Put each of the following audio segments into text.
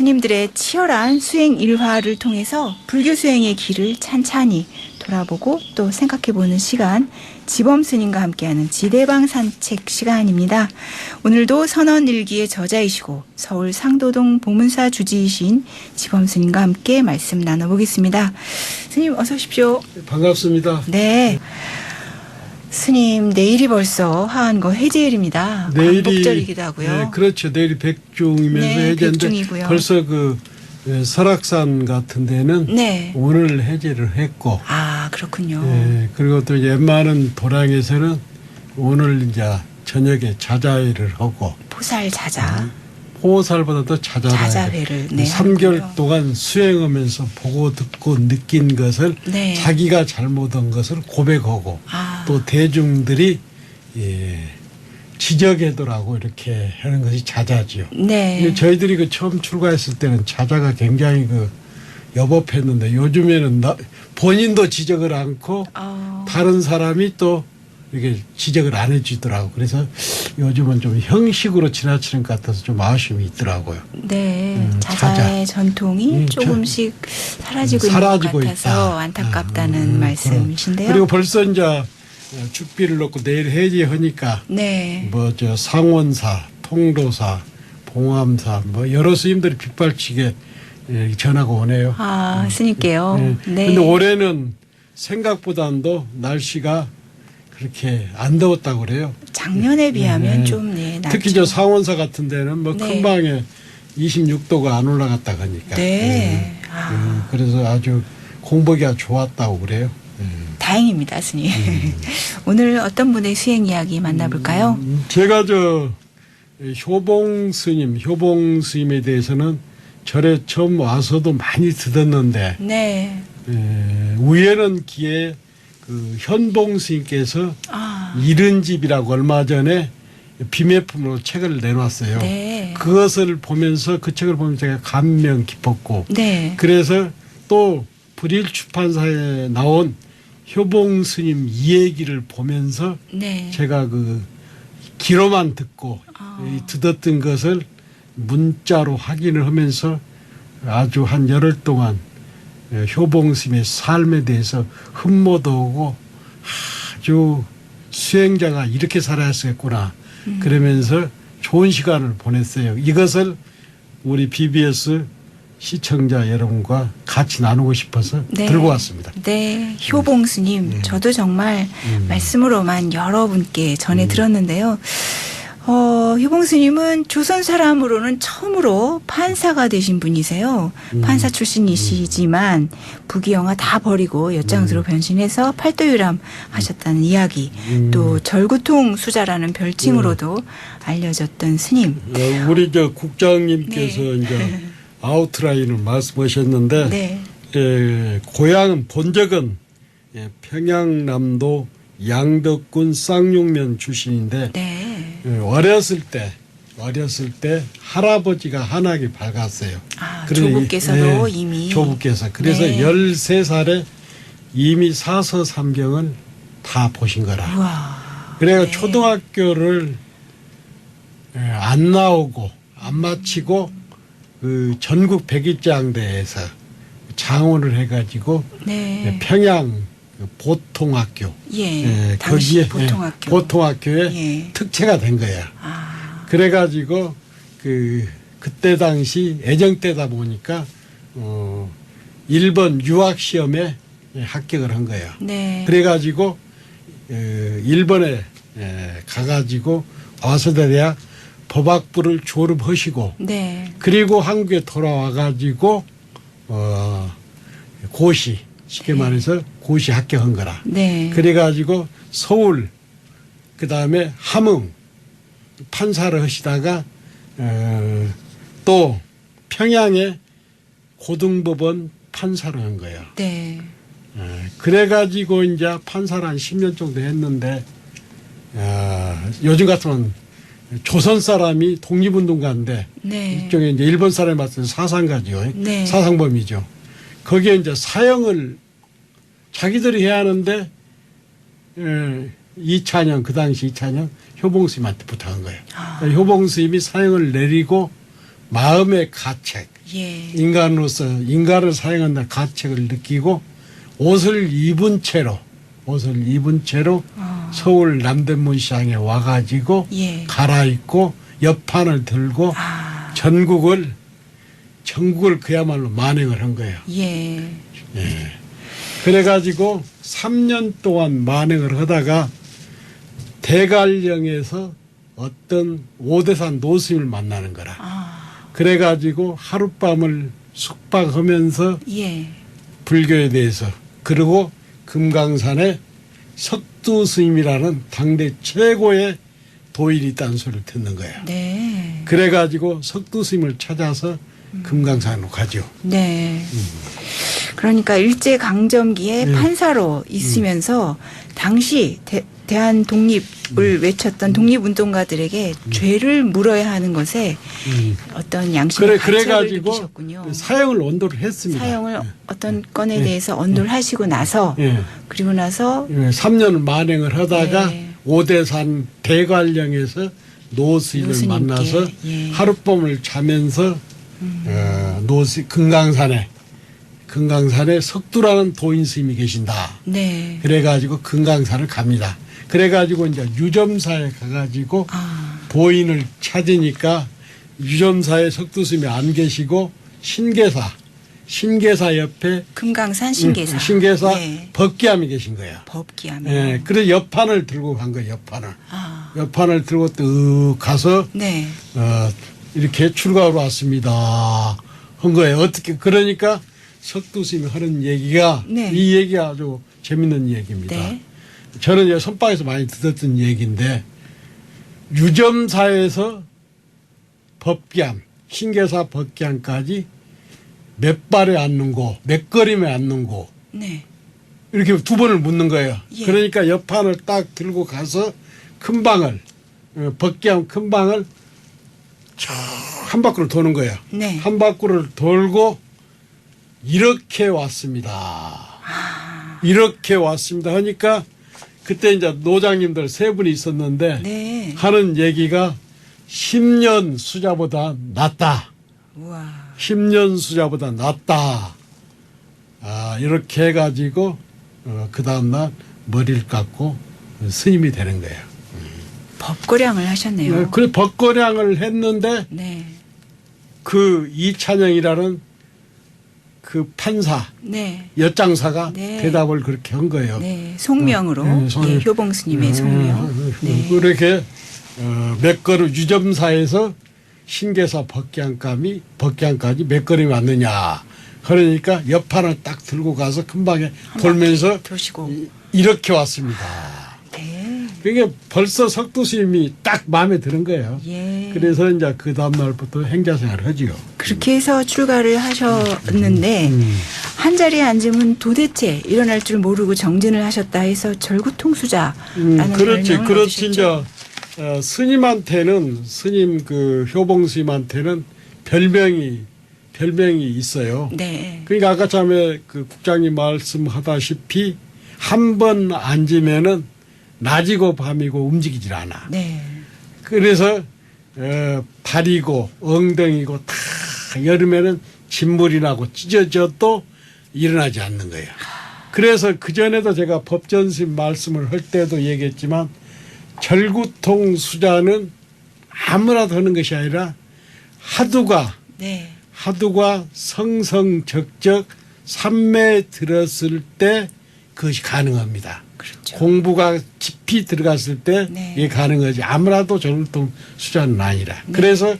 스님들의 치열한 수행 일화를 통해서 불교 수행의 길을 찬찬히 돌아보고 또 생각해보는 시간, 지범 스님과 함께하는 지대방 산책 시간입니다. 오늘도 선언일기의 저자이시고 서울 상도동 보문사 주지이신 지범 스님과 함께 말씀 나눠보겠습니다. 스님 어서 오십시오. 반갑습니다. 네. 스님 내일이 벌써 화한거 해제일입니다. 내일이 광복절이기도 하고요. 네, 그렇죠. 내일이 백중이면서 네, 해제인데 백중이고요. 벌써 그 설악산 같은 데는 네. 오늘 해제를 했고, 아 그렇군요. 그리고 또 웬만한 도량에서는 오늘 이제 저녁에 자자회를 하고, 포살 자자. 포살보다도 자자회를 네, 3개월 하는군요. 동안 수행하면서 보고 듣고 느낀 것을 네. 자기가 잘못한 것을 고백하고 아. 또 대중들이 지적해도라고 이렇게 하는 것이 자자지요. 네. 저희들이 그 처음 출가했을 때는 자자가 굉장히 그 여법했는데 요즘에는 본인도 지적을 않고 다른 사람이 또 이게 지적을 안 해주더라고. 그래서 요즘은 좀 형식으로 지나치는 것 같아서 좀 아쉬움이 있더라고요. 네. 자자의 전통이 조금씩 사라지고 있는 것 같아서 있다. 안타깝다는 말씀이신데요. 그리고 벌써 이제 축비를 놓고 내일 해제하니까 네. 뭐 저 상원사, 통도사, 봉암사 뭐 여러 스님들이 빗발치게 전하고 오네요. 아 스님께요. 네. 근데 올해는 생각보다도 날씨가 그렇게 안 더웠다고 그래요. 작년에 비하면 좀 낮죠. 특히 저 상원사 같은 데는 뭐 네. 큰방에 26도가 안 올라갔다 가니까. 네. 그래서 아주 공복이가 좋았다고 그래요. 다행입니다, 스님. 오늘 어떤 분의 수행 이야기 만나볼까요? 제가 저 효봉 스님에 대해서는 절에 처음 와서도 많이 듣었는데 네. 우연한 기회에 그 현봉 스님께서 이른 집이라고 얼마 전에 비매품으로 책을 내놨어요. 네. 그것을 보면서 그 책을 보면서 제가 감명 깊었고 네. 그래서 또 불일 출판사에 나온 효봉 스님 이 얘기를 보면서 네. 제가 그 귀로만 듣고 듣었던 것을 문자로 확인을 하면서 아주 한 열흘 동안 효봉 스님의 삶에 대해서 흠모도 오고 아주 수행자가 이렇게 살아야 했겠구나 그러면서 좋은 시간을 보냈어요. 이것을 우리 BBS 시청자 여러분과 같이 나누고 싶어서 네. 들고 왔습니다. 네, 효봉 스님. 저도 정말 말씀으로만 여러분께 전해 들었는데요. 효봉 스님은 조선 사람으로는 처음으로 판사가 되신 분이세요. 판사 출신이시지만 부귀영화 다 버리고 엿장수로 변신해서 팔도유람 하셨다는 이야기, 또 절구통 수자라는 별칭으로도 알려졌던 스님. 우리 저 국장님께서 네. 이제 아웃라인을 말씀하셨는데 네. 고향은 본적은 평양남도 양덕군 쌍용면 출신인데 네. 어렸을 때 할아버지가 한학이 밝았어요. 조부께서도 이미. 조부께서. 그래서 네. 13살에 이미 사서삼경을 다 보신 거라. 우와. 그래서 네. 초등학교를 안 나오고 안 마치고 그 전국 백일장대에서 장원을 해가지고 네. 평양 보통학교, 당시 거기에 보통학교. 의 특채가 된 거야. 아. 그래가지고 그때 당시 애정 때다 보니까 1번 유학 시험에 합격을 한 거야. 네. 그래가지고 일본에 가가지고 와서대대학 법학부를 졸업하시고 네. 그리고 한국에 돌아와가지고 고시 쉽게 말해서 고시 합격한 거라. 네. 그래가지고 서울 그다음에 함흥 판사를 하시다가 또 평양에 고등법원 판사를 한 거예요. 네. 그래가지고 이제 판사를 한 10년 정도 했는데 요즘 같으면 조선 사람이 독립운동가인데 네. 이쪽에 이제 일본 사람이 봤을 때 사상가죠. 네. 사상범이죠. 거기에 이제 사형을 자기들이 해야 하는데 이찬영 그 당시 이찬영 효봉 스님한테 부탁한 거예요. 효봉 스님이 사형을 내리고 마음의 가책 예. 인간으로서 인간을 사용한다는 가책을 느끼고 옷을 입은 채로 서울 남대문 시장에 와가지고 예. 갈아입고 옆판을 들고 전국을 그야말로 만행을 한 거예요. 예. 예. 그래가지고 3년 동안 만행을 하다가 대관령에서 어떤 오대산 노스님을 만나는 거라. 그래가지고 하룻밤을 숙박하면서 예. 불교에 대해서, 그리고 금강산에 석두 스님이라는 당대 최고의 도인이 있다는 소리를 듣는 거예요. 네. 그래가지고 석두 스님을 찾아서 금강산으로 가죠. 네. 그러니까 일제 강점기에 판사로 있으면서 당시 대한 독립을 외쳤던 독립운동가들에게 죄를 물어야 하는 것에 어떤 양심의 가책을 느끼셨군요. 사형을 언도를 했습니다. 사형을 어떤 건에 대해서 언도를 하시고 나서 그리고 나서 3년을 만행을 하다가 네. 오대산 대관령에서 노스님을 노스님께, 만나서 예. 하룻밤을 자면서 금강산에 석두라는 도인 스님이 계신다. 네. 그래가지고 금강산을 갑니다. 그래가지고 이제 유점사에 가가지고 도인을 찾으니까 유점사에 석두 스님이 안 계시고 신계사 옆에 금강산 신계사. 신계사 네. 법기암이 계신 거예요. 법기암. 예, 그래서 옆판을 들고 간 거예요. 옆판을 들고 뚝 가서 네. 이렇게 출가하러 왔습니다. 한 거예요. 어떻게 그러니까 석두 스님이 하는 얘기가 네. 이 얘기가 아주 재밌는 얘기입니다. 네. 저는 이제 선방에서 많이 듣었던 얘기인데 유점사에서 법기암, 신계사 법기암까지 몇 발에 앉는고 몇 걸음에 앉는고 네. 이렇게 두 번을 묻는 거예요. 예. 그러니까 옆판을 딱 들고 가서 큰 방을 법기암 큰 방을 한 바퀴를 도는 거예요. 네. 한 바퀴를 돌고 이렇게 왔습니다. 이렇게 왔습니다 하니까 그때 이제 노장님들 세 분이 있었는데 네. 하는 얘기가 10년 수자보다 낫다. 우와. 10년 수자보다 낫다. 이렇게 해가지고 그 다음날 머리를 깎고 스님이 되는 거예요. 법고량을 하셨네요. 그래 법거량을 했는데 네. 그 이찬영이라는 그 판사 네. 엿장사가 네. 대답을 그렇게 한 거예요. 네. 송명으로 예, 효봉 스님의 송명. 네. 그렇게 몇 걸음 유점사에서 신계사 법기암까지 몇 걸음이 왔느냐. 그러니까 옆판을 딱 들고 가서 금방에 돌면서 도시고. 이렇게 왔습니다. 네. 그게 벌써 석두 스님이 딱 마음에 드는 거예요. 예. 그래서 이제 그 다음날부터 행자생활을 하지요. 그렇게 해서 출가를 하셨는데 한 자리에 앉으면 도대체 일어날 줄 모르고 정진을 하셨다 해서 절구통수자라는 그렇지. 별명을 그렇지. 얻으셨죠. 이제 스님 그 효봉 스님한테는 별명이 있어요. 네. 그러니까 아까 전에 그 국장님 말씀하다시피 한 번 앉으면은 낮이고 밤이고 움직이질 않아. 네. 그래서 다리고 엉덩이고 다 여름에는 진물이 나고 찢어져도 일어나지 않는 거예요. 그래서 그전에도 제가 법전심 말씀을 할 때도 얘기했지만 절구통 수자는 아무나도 하는 것이 아니라 하두가 네. 성성적적 삼매에 들었을 때 그것이 가능합니다. 그렇죠. 공부가 깊이 들어갔을 때 네. 이게 가능하지 아무나도 절구통 수자는 아니라. 네. 그래서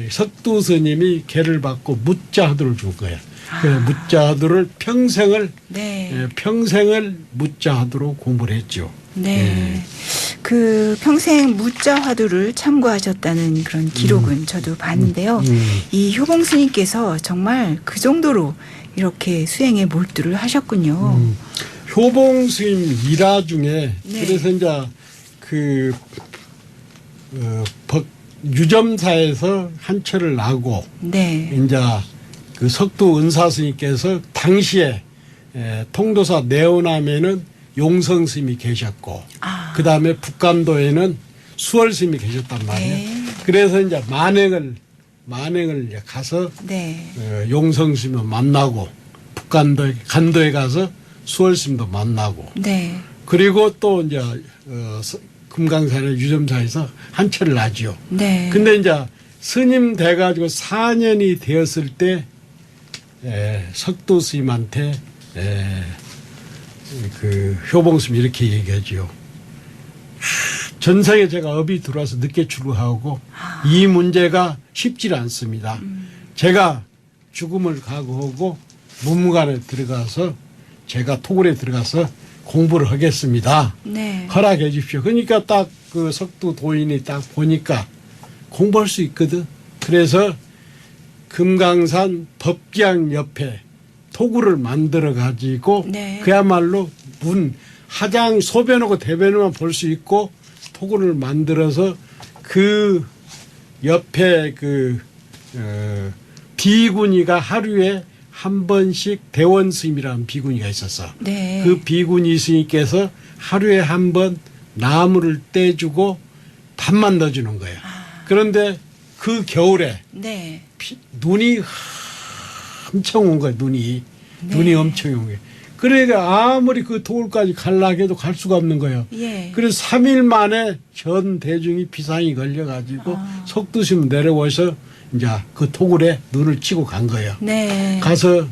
석두 스님이 개를 받고 무자하두를 줄 거예요. 그래서 무자하두를 평생을 네. 무자하두로 공부를 했죠. 네. 그 평생 무자 화두를 참고하셨다는 그런 기록은 저도 봤는데요. 이 효봉 스님께서 정말 그 정도로 이렇게 수행에 몰두를 하셨군요. 효봉 스님 일화 중에 네. 그래서 이제 유점사에서 한 철을 나고 네. 이제 그 석두 은사 스님께서 당시에 통도사 내원암에는 용성 스님이 계셨고 그 다음에 북감도에는 수월 스님이 계셨단 말이에요. 네. 그래서 이제 만행을 만행을 이제 가서 네. 용성 스님도 만나고 간도에 가서 수월 스님도 만나고 네. 그리고 또 이제 금강산의 유점사에서 한철을 하지요. 네. 근데 이제 스님 돼가지고 4년이 되었을 때 석도 스님한테 그 효봉 스님이 이렇게 얘기하지요. 전생에 제가 업이 들어와서 늦게 출구하고 이 문제가 쉽지 않습니다. 제가 죽음을 각오하고 문무관에 들어가서 제가 토굴에 들어가서 공부를 하겠습니다. 네. 허락해 주십시오. 그러니까 딱 그 석도 도인이 딱 보니까 공부할 수 있거든. 그래서 금강산 법기양 옆에 토굴을 만들어 가지고 네. 그야말로 하장 소변하고 대변만 볼 수 있고 토굴을 만들어서 그 옆에 비구니가 하루에 한 번씩 대원 스님이라는 비구니가 있었어. 네. 그 비구니 스님께서 하루에 한 번 나무를 떼주고 밥만 넣어주는 거예요. 그런데 그 겨울에 네. 눈이 엄청 온 거예요. 눈이 엄청 온 거예요. 그러니까 아무리 그 토굴까지 가려고 해도 갈 수가 없는 거예요. 예. 그래서 3일 만에 전 대중이 비상이 걸려가지고 석두심 내려와서 이제 그 토굴에 눈을 치고 간 거예요. 네. 가서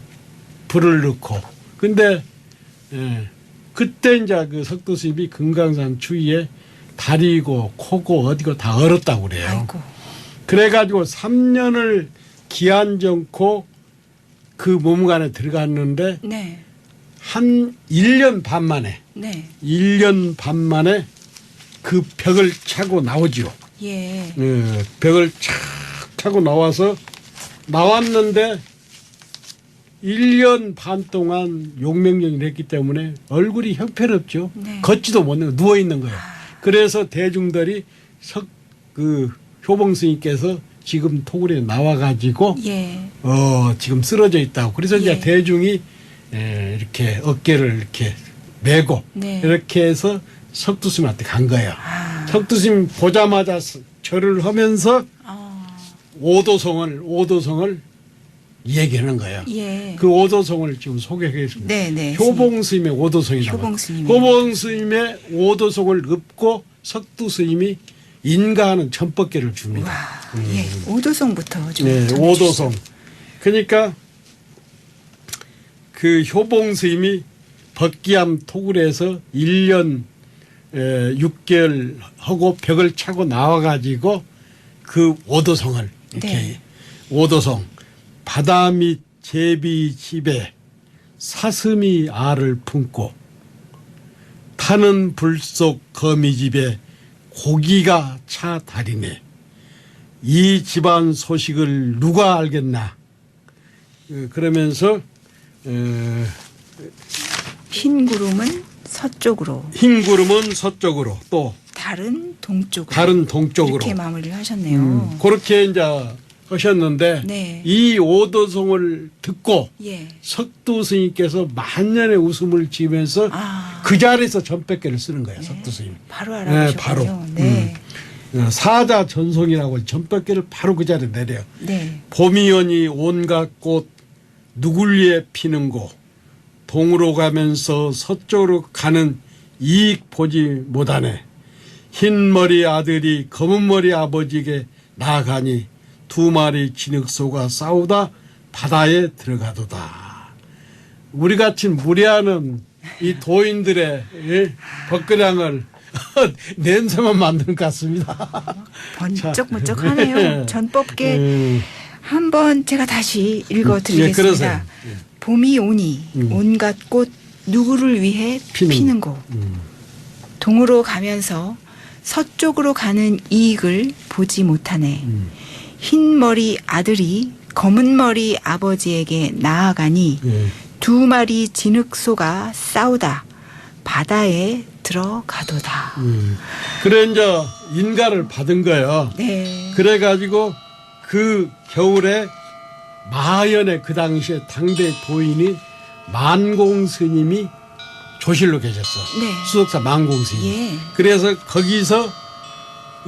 불을 넣고. 근데 그때 이제 그 석두심이 금강산 주위에 다리고 코고 어디고 다 얼었다고 그래요. 아이고. 그래가지고 3년을 기한 정코 그 몸간에 들어갔는데 네. 한 1년 반 만에 네. 1년 반 만에 그 벽을 차고 나오죠. 예. 벽을 착 차고 나왔는데 1년 반 동안 용맹령을 했기 때문에 얼굴이 형편없죠. 네. 걷지도 못하고 누워 있는 거예요. 그래서 대중들이 효봉 스님께서 지금 토굴에 나와가지고 예. 지금 쓰러져 있다고. 그래서 이제 예. 대중이 이렇게 어깨를 이렇게 메고 네. 이렇게 해서 석두스님한테 간 거예요. 아. 석두스님 보자마자 절을 하면서 오도성을 얘기하는 거예요. 예. 그 오도성을 지금 소개하겠습니다. 네. 효봉 스님의 오도성이라고. 효봉 스님의. 효봉 스님의 오도성을 읊고 석두 스님이 인가하는 천법계를 줍니다. 와, 예. 오도성부터 좀 네, 전해 오도성. 주시죠. 그러니까 그 효봉 스님이 법기암 토굴에서 1년 6개월 하고 벽을 차고 나와가지고 그 오도성을 이렇게 네. 오도성 바다 밑 제비 집에 사슴이 알을 품고 타는 불 속 거미집에 고기가 차 다리네. 이 집안 소식을 누가 알겠나. 그러면서 흰 구름은 서쪽으로, 흰 구름은 서쪽으로 또 달은 동쪽으로. 다른 동쪽으로. 이렇게 마무리를 하셨네요. 그렇게 이제 하셨는데 네. 이 오도성을 듣고 예. 석두 스님께서 만년의 웃음을 지으면서 그 자리에서 전백계를 쓰는 거예요. 석두 스님. 바로 알아보셨군요. 바로. 네. 사자 전송이라고 전백계를 바로 그 자리에 내려요. 네. 봄이 오니 온갖 꽃 누굴 위해 피는 곳 동으로 가면서 서쪽으로 가는 이익 보지 못하네. 흰머리 아들이 검은머리 아버지에게 나아가니 두 마리 진흙소가 싸우다 바다에 들어가도다. 우리같이 무례하는 이 도인들의 벗그량을 냄새만 만드는 것 같습니다. 번쩍번쩍하네요. 전법계 한번 제가 다시 읽어드리겠습니다. 예, 봄이 오니 온갖 꽃 누구를 위해 피는 곳. 동으로 가면서 서쪽으로 가는 이익을 보지 못하네. 흰머리 아들이 검은머리 아버지에게 나아가니 두 마리 진흙소가 싸우다 바다에 들어가도다. 그래 이제 인가를 받은 거예요. 네. 그래가지고 그 겨울에 마하연의 그 당시에 당대 도인이 만공 스님이 조실로 계셨어. 네. 수석사 만공 스님. 예. 그래서 거기서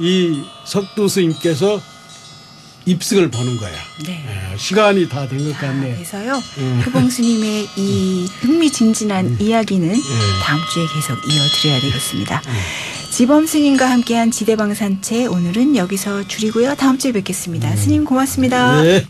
이 석두 스님께서 입승을 보는 거야. 네. 시간이 다 된 것 같네. 그래서요. 효봉 스님의 이 흥미진진한 이야기는 다음 주에 계속 이어드려야 되겠습니다. 지범 스님과 함께한 지대방산체 오늘은 여기서 줄이고요. 다음 주에 뵙겠습니다. 스님 고맙습니다. 네.